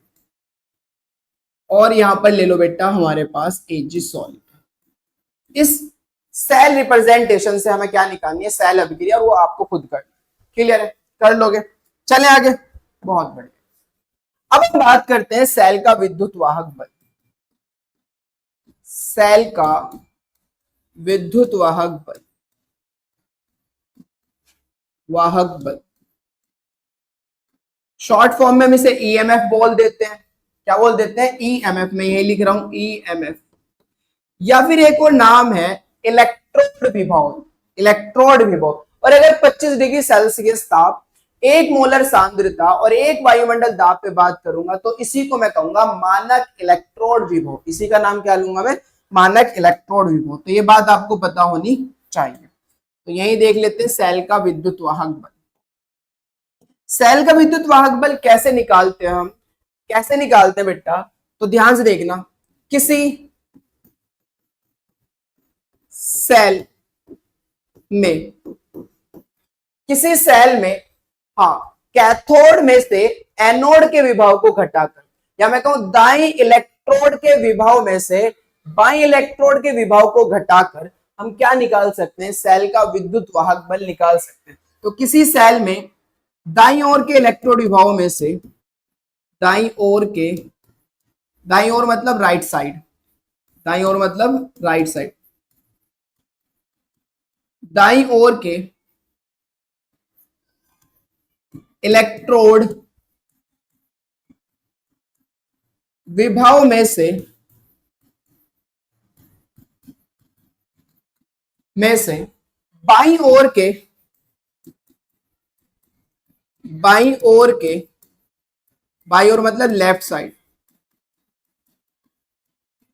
Speaker 1: और यहां पर ले लो बेटा हमारे पास Ag सॉलिड। इस सेल रिप्रेजेंटेशन से हमें क्या निकालनी है, सेल अभिक्रिया, और वो आपको खुद करना। क्लियर है, कर लोगे। चले आगे, बहुत बढ़िया। अब हम बात करते हैं सेल का विद्युत वाहक बल। सेल का विद्युत वाहक बल, वाहक बल, शॉर्ट फॉर्म में हम इसे ईएमएफ बोल देते हैं। क्या बोल देते हैं? ईएमएफ। मैं यही लिख रहा हूं ईएमएफ। या फिर एक और नाम है इलेक्ट्रोड विभव, इलेक्ट्रोड विभव। और अगर 25 डिग्री सेल्सियस ताप, 1 मोलर सांद्रता और 1 वायुमंडल दाब पे बात करूंगा तो इसी को मैं कहूंगा मानक इलेक्ट्रोड विभव। इसी का नाम क्या लूंगा मैं? मानक इलेक्ट्रोड विभव। तो ये बात आपको पता होनी चाहिए। तो यही देख लेते हैं सेल का विद्युत वाहक बल। सेल का विद्युत वाहक बल कैसे निकालते हैं हम? कैसे निकालते हैं बेटा? तो ध्यान से देखना, किसी सेल में, किसी सेल में, हाँ, कैथोड में से एनोड के विभव को घटाकर, या मैं कहूं दाई इलेक्ट्रोड के विभव में से बाई इलेक्ट्रोड के विभव को घटाकर हम क्या निकाल सकते हैं? सेल का विद्युत वाहक बल निकाल सकते हैं। तो किसी सेल में दाई ओर के इलेक्ट्रोड विभव में से, दाई ओर के, दाई ओर मतलब राइट साइड, दाई ओर मतलब राइट साइड, दाई ओर के इलेक्ट्रोड विभव में से बाई ओर के, बाई ओर के, बाई ओर मतलब लेफ्ट साइड,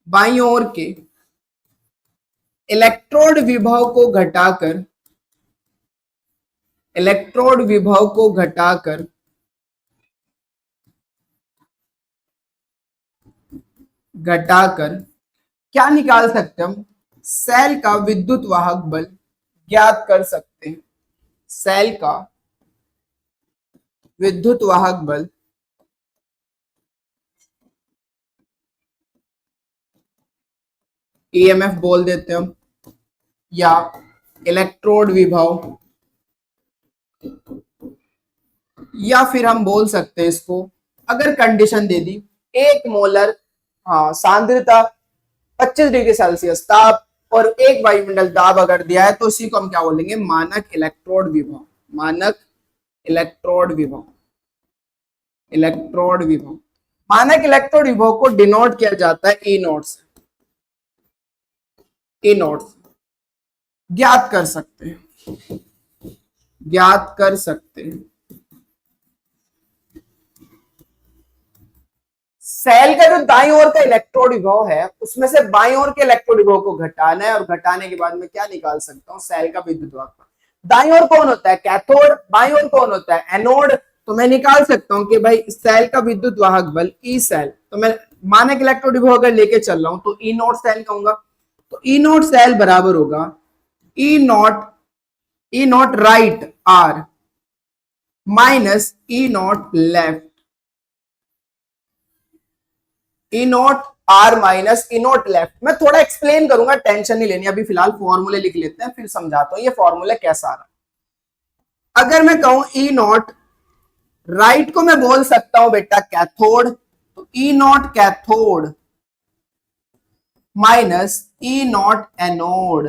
Speaker 1: बाई ओर के इलेक्ट्रोड विभव को घटाकर, इलेक्ट्रोड विभव को घटाकर क्या निकाल सकते हैं हम? सेल का विद्युत वाहक बल ज्ञात कर सकते हैं। सेल का विद्युत वाहक बल ईएमएफ बोल देते हैं हम, या इलेक्ट्रोड विभव, या फिर हम बोल सकते हैं इसको, अगर कंडीशन दे दी 1 मोलर, हाँ, सांद्रता, 25 डिग्री सेल्सियस ताप और 1 वायुमंडल दाब अगर दिया है तो इसी को हम क्या बोलेंगे? मानक इलेक्ट्रोड विभव। मानक इलेक्ट्रोड विभव, इलेक्ट्रोड विभव। मानक इलेक्ट्रोड विभव को डिनोट किया जाता है ई नोट से, ई नोट ज्ञात कर सकते हैं, ज्ञात कर सकते हैं। सेल का जो दाईं ओर का इलेक्ट्रोड विभव है उसमें से बाईं ओर के इलेक्ट्रोड विभव को घटाना है, और घटाने के बाद में क्या निकाल सकता हूं? सेल का विद्युत वाहक बल। दाईं ओर कौन होता है? कैथोड। बाईं ओर कौन होता है? एनोड। तो मैं निकाल सकता हूं कि भाई सेल का विद्युत वाहक बल ई सेल, तो मैं मानक इलेक्ट्रोड विभव अगर लेके चल रहा हूं तो ई नोट सेल कहूंगा। तो ई नोट सेल बराबर होगा E nought right R minus E nought left, E nought R minus E nought left. मैं थोड़ा एक्सप्लेन करूंगा, टेंशन नहीं लेनी, अभी फिलहाल फॉर्मूले लिख लेते हैं फिर समझाता हूं ये फॉर्मूला कैसा आ रहा। अगर मैं कहूं ई नॉट राइट को मैं बोल सकता हूं बेटा कैथोड, तो E nought cathode minus E nought anode.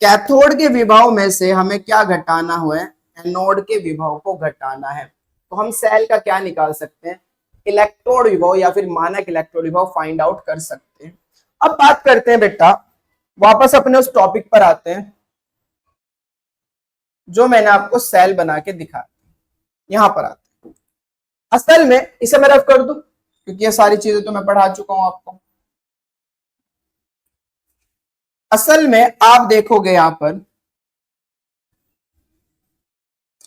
Speaker 1: Cathode के विभव में से हमें क्या घटाना हुआ है? एनोड के विभव को घटाना है। तो हम सेल का क्या निकाल सकते हैं? इलेक्ट्रोड विभव या फिर मानक इलेक्ट्रोड विभव फाइंड आउट कर सकते हैं। अब बात करते हैं बेटा, वापस अपने उस टॉपिक पर आते हैं जो मैंने आपको सेल बना के दिखाया। यहां पर आते हैं, असल में इसे मैं रफ कर दूं क्योंकि ये सारी चीजें तो मैं पढ़ा चुका हूं आपको। असल में आप देखोगे यहां पर,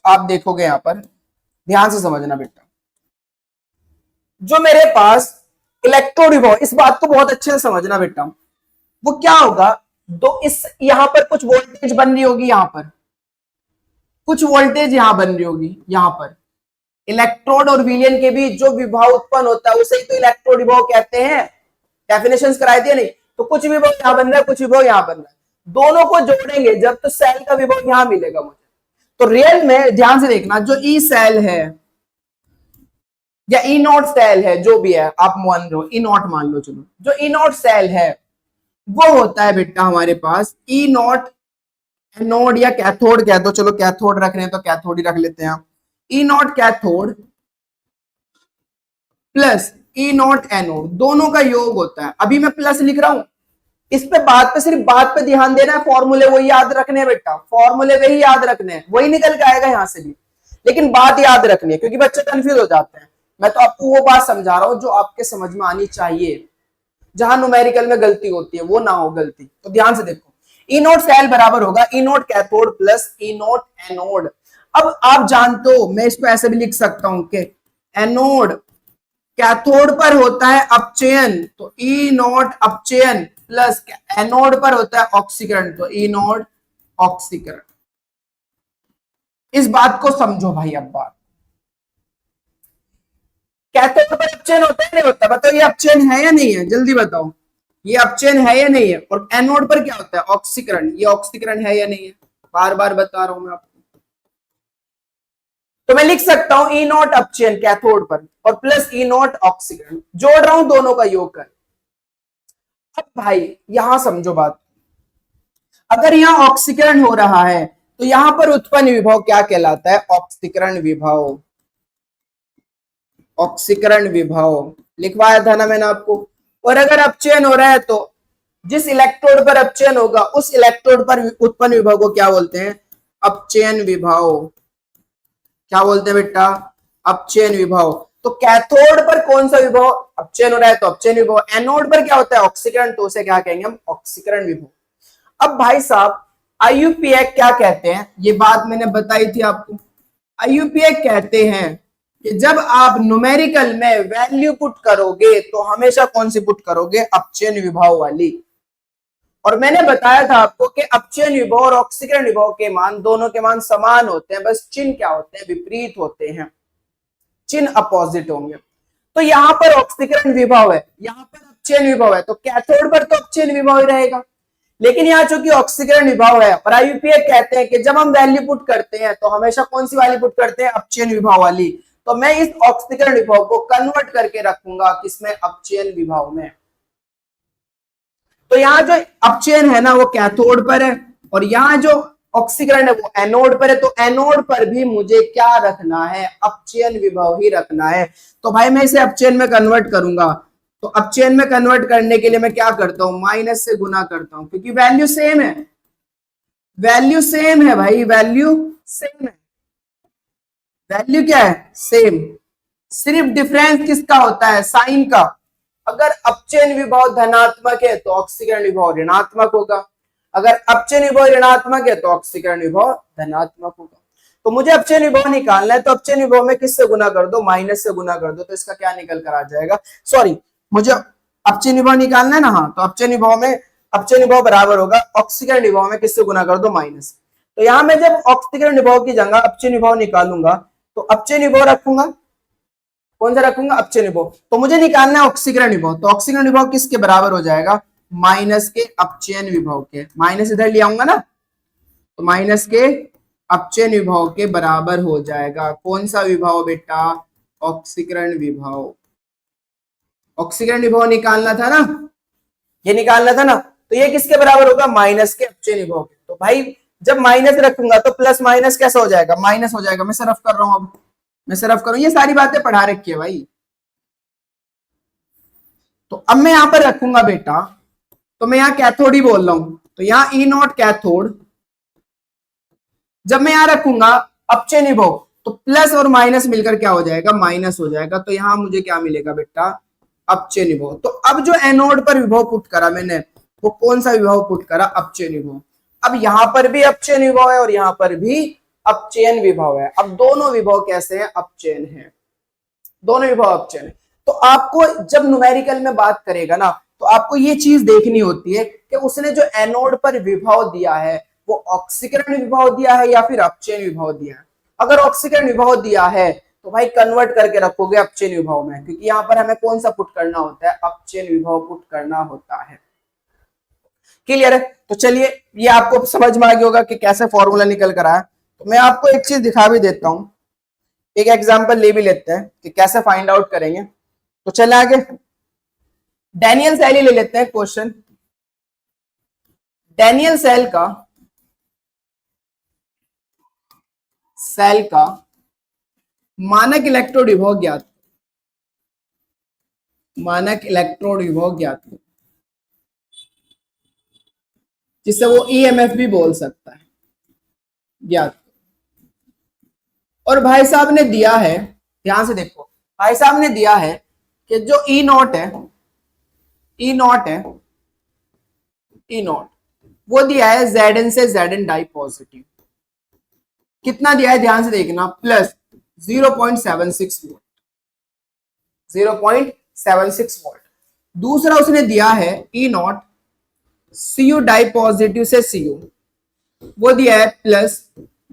Speaker 1: आप देखोगे यहां पर, ध्यान से समझना बेटा, जो मेरे पास इलेक्ट्रोड विभव, इस बात को बहुत अच्छे से समझना बेटा, वो क्या होगा? तो इस यहां पर कुछ वोल्टेज बन रही होगी, यहां पर कुछ वोल्टेज यहां बन रही होगी, यहां पर इलेक्ट्रोड और विलियन के बीच जो विभव उत्पन्न होता है उसे ही तो इलेक्ट्रोड विभव कहते हैं। डेफिनेशंस कराए थे नहीं? तो कुछ विभव यहां बन रहा है, कुछ विभव यहां बन रहा है, दोनों को जोड़ेंगे जब तो सेल का विभव यहां मिलेगा मुझे। तो रियल में ध्यान से देखना, जो ई सेल है या ई नॉट सेल है, जो भी है आप मान लो, ई नॉट मान लो, चलो, जो ई नॉट सेल है वो होता है बेटा हमारे पास ई नॉट एनोड या कैथोड कह दो, चलो कैथोड रख रहे हैं तो कैथोड ही रख लेते हैं। ई नॉट कैथोड प्लस ई नॉट एनोड, दोनों का योग होता है। अभी मैं प्लस लिख रहा हूं, इस पे बात पे, सिर्फ बात पे ध्यान देना है, फॉर्मूले वही याद रखने हैं बेटा, फॉर्मूले वही याद रखने हैं, वही निकल के आएगा यहां से भी, लेकिन बात याद रखनी है क्योंकि बच्चे कंफ्यूज हो जाते हैं। मैं तो आपको वो बात समझा रहा हूं जो आपके समझ में आनी चाहिए, जहां न्यूमेरिकल में गलती होती है वो ना हो गलती। तो ध्यान से देखो, ई नोट सेल बराबर होगा ई नोट कैथोड प्लस ई नोट एनोड। अब आप जानते हो मैं इसको ऐसे भी लिख सकता हूं कि एनोड कैथोड पर होता है अपचयन, तो ई नॉट अपचयन प्लस एनोड पर होता है ऑक्सीकरण, तो ई नॉट ऑक्सीकरण। इस बात को समझो भाई। अब बात कैथोड पर अपचयन होता है नहीं होता, बताओ ये अपचयन है या नहीं है, जल्दी बताओ ये अपचयन है या नहीं है। और एनोड पर क्या होता है ऑक्सीकरण, ये ऑक्सीकरण है या नहीं है, बार बार बता रहा हूं मैं आपको। तो मैं लिख सकता हूं ई नॉट अपचयन कैथोड पर और प्लस ई नॉट ऑक्सीकरण, जोड़ रहा हूं दोनों का योग कर। अब भाई यहां समझो बात, अगर यहां ऑक्सीकरण हो रहा है तो यहां पर उत्पन्न विभव क्या कहलाता है, ऑक्सीकरण विभव। ऑक्सीकरण विभव लिखवाया था ना मैंने आपको। और अगर अपचयन हो रहा है तो जिस इलेक्ट्रोड पर अपचयन होगा उस इलेक्ट्रोड पर उत्पन्न विभव को क्या बोलते हैं, अपचयन विभव। क्या बोलते हैं बेटा, अपचयन विभव। तो कैथोड पर कौन सा विभव अपचयन हो रहा है तो अपचयन विभव, एनोड पर क्या होता है ऑक्सीकरण, तो उसे क्या कहेंगे हम, ऑक्सीकरण विभव। अब भाई साहब आईयूपीए क्या कहते हैं, ये बात मैंने बताई थी आपको। आईयूपीए कहते हैं कि जब आप न्यूमेरिकल में वैल्यू पुट करोगे तो हमेशा कौन सी पुट करोगे, अपचयन विभव वाली। और मैंने बताया था आपको कि अपचयन विभव और ऑक्सीकरण विभव के मान, दोनों के मान समान होते हैं, बस चिन्ह क्या होते हैं, विपरीत होते हैं, चिन्ह अपोजिट होंगे। तो यहां पर ऑक्सीकरण विभव है, यहां पर अपचयन विभव है, तो कैथोड पर तो अपचयन विभव ही रहेगा। लेकिन यहाँ चूंकि ऑक्सीकरण विभव है और आईयूपीए कहते हैं कि जब हम वैल्यू पुट करते हैं तो हमेशा कौन सी वाली पुट करते हैं, अपचयन विभव वाली। तो मैं इस ऑक्सीकरण विभव को कन्वर्ट करके रखूंगा किसमें, अपचयन विभव में। तो यहाँ जो अपचयन है ना वो कैथोड पर है और यहाँ जो ऑक्सीकरण है वो एनोड पर है, तो एनोड पर भी मुझे क्या रखना है, अपचयन विभव ही रखना है। तो भाई मैं इसे अपचयन में कन्वर्ट करूंगा, तो अपचयन में कन्वर्ट करने के लिए मैं क्या करता हूं, माइनस से गुना करता हूं, क्योंकि वैल्यू सेम है, वैल्यू सेम है भाई, वैल्यू सेम है, वैल्यू क्या है, सेम। सिर्फ डिफरेंस किसका होता है, साइन का। अगर अपचयन विभव धनात्मक है तो ऑक्सीकरण विभव ऋणात्मक होगा, अगर अपचयन विभव ऋणात्मक है तो ऑक्सीकरण विभव धनात्मक होगा। तो मुझे अपचयन विभव निकालना है, तो अपचयन विभव में किससे गुना कर दो, माइनस से गुना कर दो, तो इसका क्या निकल कर आ जाएगा, सॉरी मुझे अपचयन विभव निकालना है ना, हाँ, तो अपचयन विभव में अपचयन विभव बराबर होगा ऑक्सीकरण विभव में किससे गुना कर दो, माइनस। तो यहां मैं जब ऑक्सीकरण विभव की जगह अपचयन विभव निकालूंगा तो अपचयन विभव रखूंगा, कौन सा रखूंगा, अपचयन विभव। तो मुझे निकालना है ऑक्सीकरण विभव, तो ऑक्सीकरण विभव किसके बराबर हो जाएगा, माइनस के अपचयन विभव के, माइनस इधर ले आऊंगा ना, तो माइनस के अपचयन विभव के बराबर हो जाएगा। कौन सा विभव बेटा, ऑक्सीकरण विभव। ऑक्सीकरण विभव निकालना था ना, ये निकालना था ना, तो ये किसके बराबर होगा, माइनस के अपचयन विभव के। तो भाई जब माइनस रखूंगा तो प्लस माइनस कैसा हो जाएगा, माइनस हो जाएगा। मैं सिर्फ कर रहा हूं, अब मैं सिर्फ करूं, ये सारी बातें पढ़ा रखी है भाई। तो अब मैं यहां पर रखूंगा बेटा, तो मैं यहां कैथोड ही बोल रहा हूं, तो यहां ई नॉट कैथोड, जब मैं यहां रखूंगा अपचयन विभव तो प्लस और माइनस मिलकर क्या हो जाएगा, माइनस हो जाएगा। तो यहां मुझे क्या मिलेगा बेटा, अपचयन विभव। तो अब जो एनोड पर विभव पुट करा मैंने, वो कौन सा विभव पुट करा, अपचयन विभव। अब यहां पर भी अपचयन विभव है और यहां पर भी अपचयन विभव है। अब दोनों विभव कैसे हैं, अपचयन है, दोनों विभव अपचयन है। तो आपको जब न्यूमेरिकल में बात करेगा ना, तो आपको ये चीज देखनी होती है कि उसने जो एनोड पर विभव दिया है वो ऑक्सीकरण विभव दिया है या फिर अपचयन विभव दिया है। अगर ऑक्सीकरण विभव दिया है तो भाई कन्वर्ट करके रखोगे अपचयन विभव में, क्योंकि यहां पर हमें कौन सा पुट करना होता है, अपचयन विभव पुट करना होता है। क्लियर है। तो चलिए ये आपको समझ में आ गया होगा कि कैसे फॉर्मूला निकल कर आया। तो मैं आपको एक चीज दिखा भी देता हूं, एक एग्जांपल ले भी लेते हैं कि कैसे फाइंड आउट करेंगे। तो चले आगे, डैनियल सेल ही ले लेते हैं क्वेश्चन। डैनियल सेल का सेल का मानक इलेक्ट्रोड विभव ज्ञात, मानक इलेक्ट्रोड विभव ज्ञात, जिससे वो ईएमएफ भी बोल सकता है, ज्ञात। और भाई साहब ने दिया है, ध्यान से देखो, भाई साहब ने दिया है कि जो ई नॉट है, ई नॉट है, ई नॉट वो दिया है Zn से Zn डाई पॉजिटिव। कितना दिया है ध्यान से देखना, प्लस 0.76 वोल्ट, 0.76 वोल्ट। दूसरा उसने दिया है ई नॉट Cu डाई पॉजिटिव से Cu, वो दिया है प्लस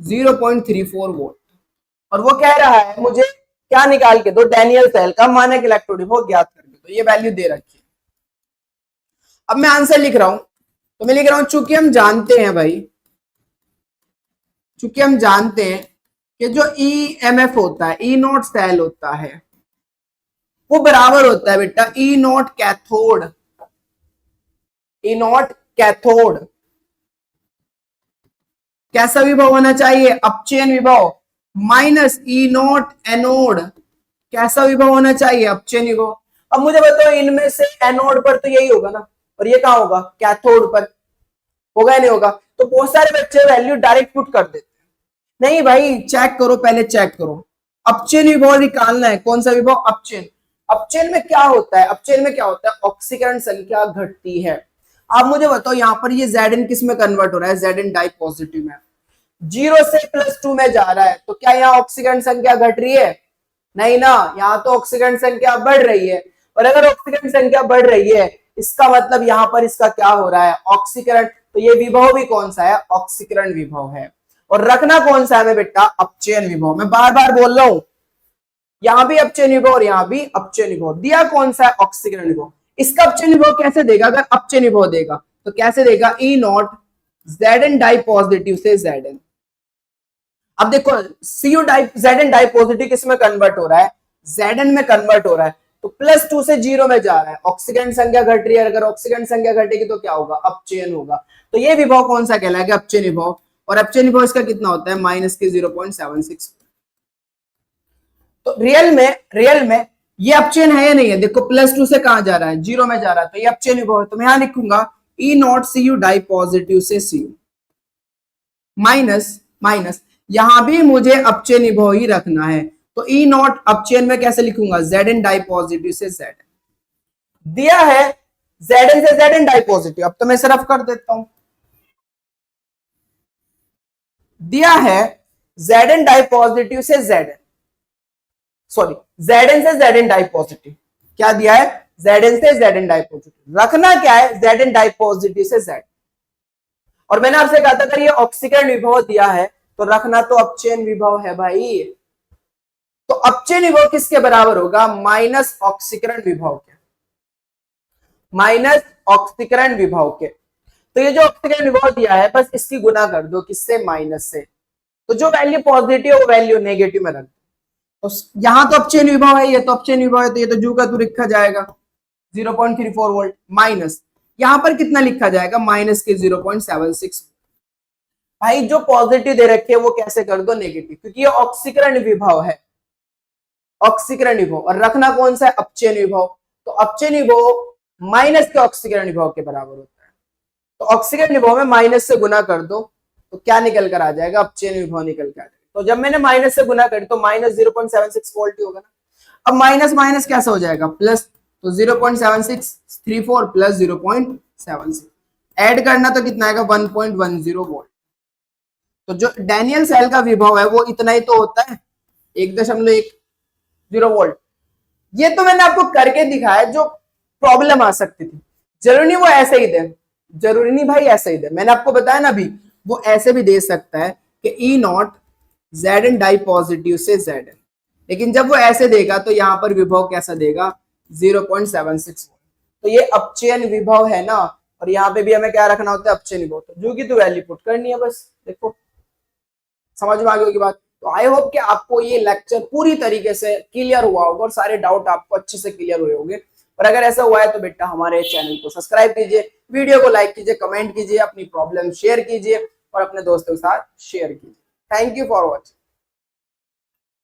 Speaker 1: 0.34 वोल्ट। और वो कह रहा है मुझे क्या निकाल के दो, डैनियल सेल का मानक इलेक्ट्रोड विभव ज्ञात करके दो। ये वैल्यू दे रखी है। अब मैं आंसर लिख रहा हूं, तो मैं लिख रहा हूं चूंकि हम जानते हैं भाई, चूंकि हम जानते हैं कि जो ईएमएफ होता है, ई नॉट सेल होता है, वो बराबर होता है बेटा ई नॉट कैथोड, ई नॉट कैथोड। कैसा विभव होना चाहिए, अपचयन विभव, माइनस ई नॉट एनोड। कैसा विभव होना चाहिए, अपचयन विभव। अब मुझे बताओ इनमें से एनोड पर तो यही होगा ना, और ये कहां होगा, कैथोड पर, होगा या नहीं होगा। तो बहुत सारे बच्चे वैल्यू डायरेक्ट पुट कर देते हैं। नहीं भाई, चेक करो, पहले चेक करो। अपचयन विभव निकालना है, कौन सा विभव, अपचयन। अपचयन में क्या होता है, अपचयन में क्या होता है, ऑक्सीकरण संख्या घटती है। आप मुझे बताओ यहाँ पर ये Zn किस में कन्वर्ट हो रहा है, Zn डाई पॉजिटिव में, 0 से +2 में जा रहा है। तो क्या यहाँ ऑक्सीकरण संख्या घट रही है, नहीं ना, यहाँ तो ऑक्सीकरण संख्या बढ़ रही है। और अगर ऑक्सीकरण संख्या बढ़ रही है, इसका मतलब यहाँ पर इसका क्या हो रहा है, ऑक्सीकरण। तो ये विभव भी कौन सा है, ऑक्सीकरण विभव है। और रखना कौन सा है बेटा, अपचयन विभव। मैं बार बार बोल रहा हूं, यहां भी अपचयन विभव और यहां भी अपचयन विभव। दिया कौन सा है, ऑक्सीकरण विभव। इसका अपचयन विभव कैसे देगा, अगर अपचयन विभव देगा तो कैसे देगा, E naught Zn di positive से Zn। अब देखो Cu di Zn di positive किस में कन्वर्ट हो रहा है, Zn में कन्वर्ट हो रहा है। तो +2 से 0 में जा रहा है, ऑक्सीकरण संख्या घट रही है। अगर ऑक्सीकरण संख्या घटेगी तो क्या होगा, अपचयन होगा। तो ये विभव कौन सा कहलाएगा, अपचयन विभव। और अपचयन विभव इसका कितना होता है, -0.76। तो रियल में ये अपचयन है या नहीं है, देखो +2 से कहां जा रहा है, 0 में जा रहा है। तो ये अपचयन विभव है। तो मैं यहां लिखूंगा ई नॉट Cu डाई पॉजिटिव से Cu, माइनस यहां भी मुझे अपचयन विभव ही रखना है। तो ई नॉट अपचयन में कैसे लिखूंगा, Zn डाई पॉजिटिव से Zn। दिया है Zn से Zn डाई पॉजिटिव, अब तो मैं सिर्फ कर देता हूं। दिया है Zn डाई पॉजिटिव से Zn, सॉरी Zn से Zn डाई पॉजिटिव। क्या दिया है, Zn से Zn डाई पॉजिटिव। रखना क्या है, Zn डाई पॉजिटिव से Z। और मैंने आपसे कहा था अगर ये ऑक्सीकरण विभव दिया है तो रखना तो अपचयन विभव है भाई। तो अपचयन विभव किसके बराबर होगा, माइनस ऑक्सीकरण विभव के, माइनस ऑक्सीकरण विभव के। तो ये जो ऑक्सीकरण विभव दिया है बस इसकी गुना कर दो, किससे, माइनस से। तो जो वैल्यू पॉजिटिव है वो वैल्यू नेगेटिव में रख दो। तो यहां तो अपचयन विभव है, ये तो अपचयन विभव है, तो ये तो जू का तू लिखा जाएगा 0.34 वोल्ट, माइनस यहां पर कितना लिखा जाएगा, माइनस के 0.76। भाई जो पॉजिटिव दे रखे है वो कैसे कर दो नेगेटिव, क्योंकि ये ऑक्सीकरण विभव है, ऑक्सीकरण विभव। और रखना कौन सा है, अपचयन विभव। तो अपचयन विभव माइनस के ऑक्सीकरण विभव के बराबर होता है। तो ऑक्सीकरण विभव में माइनस से गुना कर दो तो क्या निकल कर आ जाएगा, अपचयन विभव निकल कर आ जाएगा। तो जब मैंने माइनस से गुना कर तो माइनस 0.76 वोल्ट ही होगा ना। अब माइनस माइनस कैसा हो जाएगा, प्लस। तो 0.7634 प्लस 0.76 ऐड करना तो कितना आएगा, 1.10 वोल्ट। तो जो डैनियल सेल का विभव है वो इतना ही तो होता है, 1.10 वोल्ट। ये तो मैंने आपको करके दिखाया, जो प्रॉब्लम आ सकती थी। जरूरी नहीं वो ऐसे ही दे, जरूरी नहीं भाई ऐसे ही दे। मैंने आपको बताया ना अभी, वो ऐसे भी दे सकता है कि ई नॉट Zn डाई पॉजिटिव से Zn। लेकिन जब वो ऐसे देगा तो यहां पर विभव कैसा देगा, 0.76। तो ये अपचयन विभव है ना, और यहाँ पे भी हमें क्या रखना होता है, अपचयन विभव। तो जो की तो वैल्यू पुट करनी है बस। देखो समझ में आ गई की बात। तो आई होप कि आपको ये लेक्चर पूरी तरीके से क्लियर हुआ होगा और सारे डाउट आपको अच्छे से क्लियर हुए होंगे। और अगर ऐसा हुआ है तो बेटा हमारे चैनल को सब्सक्राइब कीजिए, वीडियो को लाइक कीजिए, कमेंट कीजिए, अपनी प्रॉब्लम शेयर कीजिए और अपने दोस्तों के साथ शेयर कीजिए। Thank you for watching.